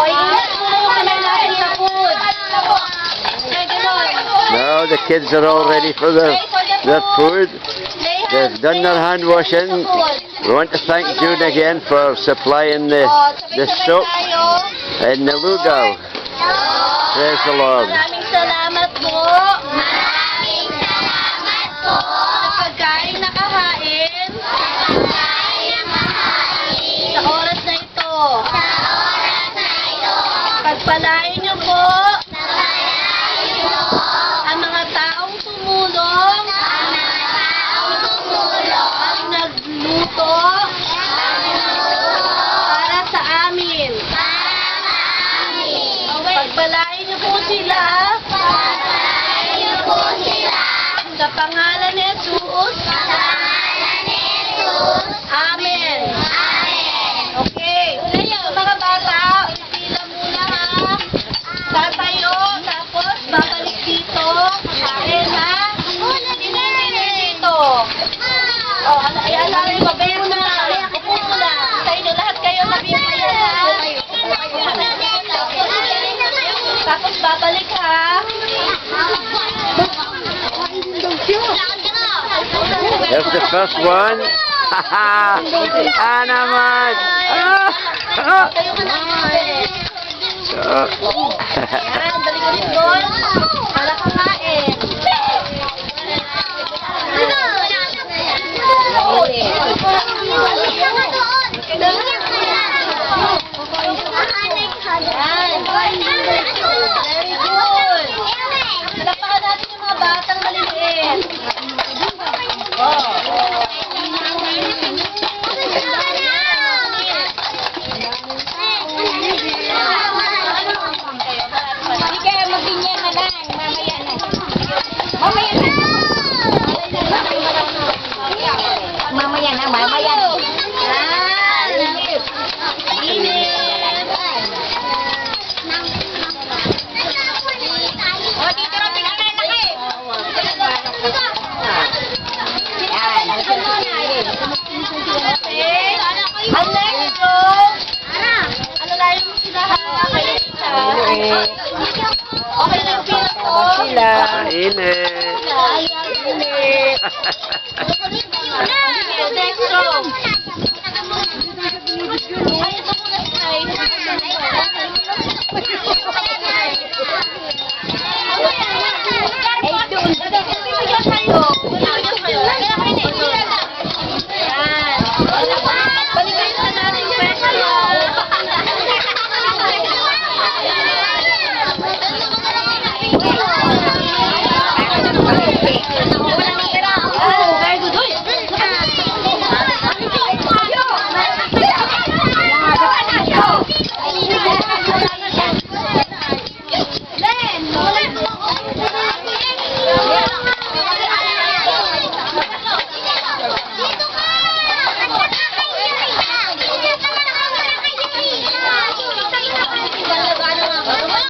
ingat muna yung kamay natin sa food. Now the kids are all ready for their food. They've done their hand washing. We want to thank June again for supplying the soap in the lugaw. Praise the Lord. Maraming salamat po. Maraming salamat po. Sa pagkain na kahain. Sa oras na ito. Pagpalain niyo po. Ang mga taong tumulong. At nagluto. Para sa amin. Pagpalain niyo po sila. Sa pangalan ni Jesus. Amen. Okay. So mga bata, pila muna ha. Tatayo, tapos babalik dito. Kain ha. Hindi dito. Oh, alam mo, babayin mo na. Upo muna. Sa inyo, lahat kayo nabibigyan ha. Tapos babalik ha. There's the first one. naman. Yan, balik ulit doon. Para kakain. Very good. Palakpakan natin yung mga batang maliliit. Mamaya na. Ang next row. Ano lang yung sila ha? Okay lang sila po. Init. Next row.